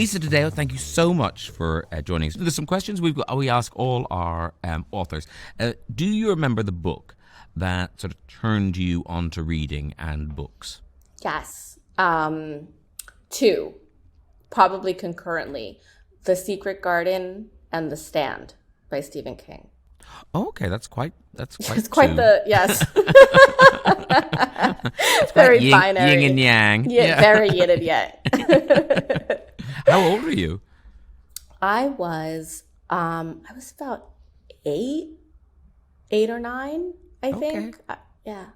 Lisa Taddeo, thank you so much for joining us. There's some questions we ask all our authors. Do you remember the book that sort of turned you onto reading and books? Yes. Two, probably concurrently. The Secret Garden and The Stand by Stephen King. Oh, okay, that's quite It's quite two. Yes. It's very yin, binary. Yin and yang. Yeah, very yin and yang. How old were you? I was about eight or nine, I think. Yeah.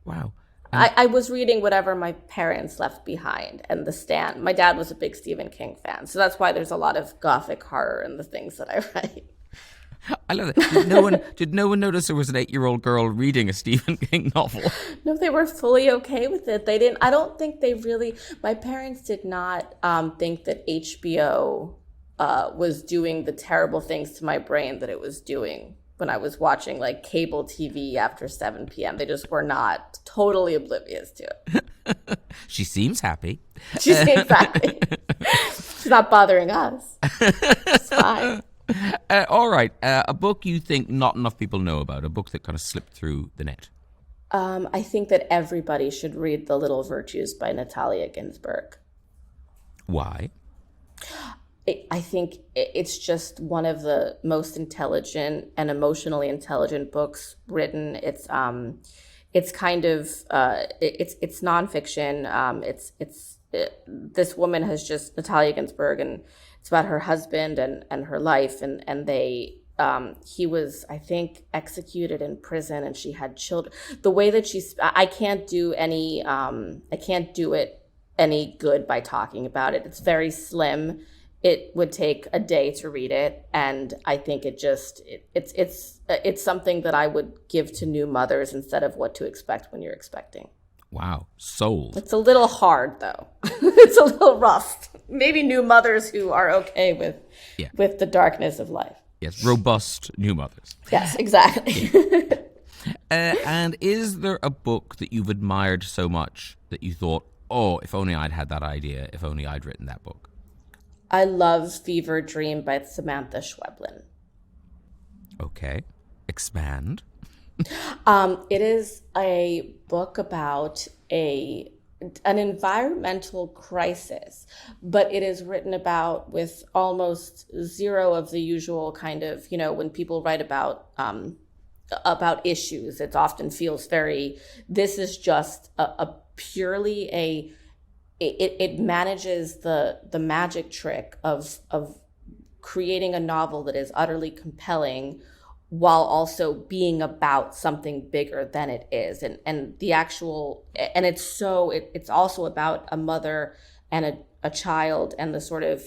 Wow. I was reading whatever my parents left behind, and The Stand. My dad was a big Stephen King fan, so that's why there's a lot of gothic horror in the things that I write. I love it. Did no one notice there was an 8-year-old girl reading a Stephen King novel? No, they were fully okay with it. They didn't. I don't think they really. My parents did not think that HBO was doing the terrible things to my brain that it was doing when I was watching like cable TV after 7 p.m. They just were not totally oblivious to it. She seems happy. She seems happy. She's not bothering us. It's fine. All right. A book you think not enough people know about, a book that kind of slipped through the net. I think that everybody should read The Little Virtues by Natalia Ginzburg. Why? I think it's just one of the most intelligent and emotionally intelligent books written. It's kind of it's nonfiction. This woman has just Natalia Ginzburg, and it's about her husband and her life, and they he was, I think, executed in prison, and she had children. The way that I can't do it any good by talking about it. It's very slim. It would take a day to read it, and I think it's something that I would give to new mothers instead of what to expect when you're expecting. Wow, sold. It's a little hard, though. It's a little rough. Maybe new mothers who are okay with the darkness of life. Yes, robust new mothers. Yes, exactly. And is there a book that you've admired so much that you thought, oh, if only I'd had that idea, if only I'd written that book? I love Fever Dream by Samantha Schweblin. Okay. Expand. It is a book about an environmental crisis, but it is written about with almost zero of the usual kind of, when people write about issues, it often feels very, this is just a purely it manages the magic trick of creating a novel that is utterly compelling while also being about something bigger than it is. And the actual, and it's also about a mother and a child, and the sort of,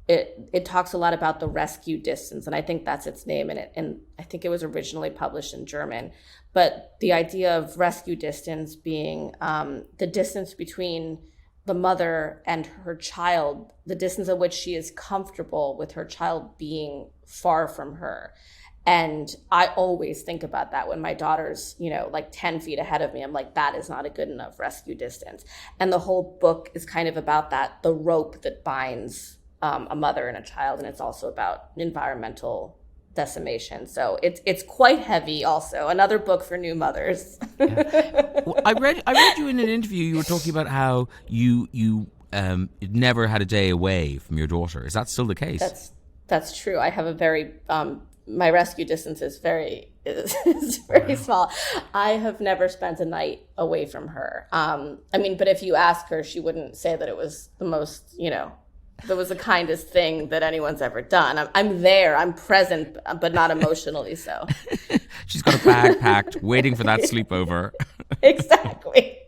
it talks a lot about the rescue distance, and I think that's its name, and I think it was originally published in German. But the idea of rescue distance being the distance between the mother and her child, the distance at which she is comfortable with her child being far from her. And I always think about that when my daughter's, like 10 feet ahead of me. I'm like, that is not a good enough rescue distance. And the whole book is kind of about that, the rope that binds a mother and a child. And it's also about environmental decimation. So it's quite heavy also. Another book for new mothers. Yeah. Well, I read you in an interview, you were talking about how you never had a day away from your daughter. Is that still the case? That's true. I have a very my rescue distance is very small. I have never spent a night away from her. But if you ask her, she wouldn't say that it was the most, that was the kindest thing that anyone's ever done. I'm there, I'm present, but not emotionally so. She's got a bag packed, waiting for that sleepover. Exactly.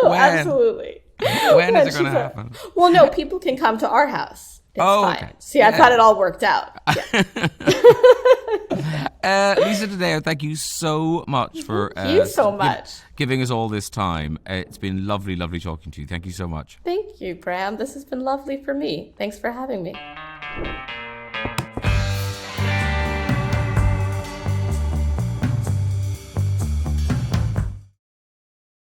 Absolutely. When is it going to happen? Well, no, people can come to our house. It's fine. Okay. See, I've had it all worked out. Yeah. Lisa Taddeo, thank you so much for giving us all this time. It's been lovely talking to you. Thank you so much. Thank you, Graham. This has been lovely for me. Thanks for having me.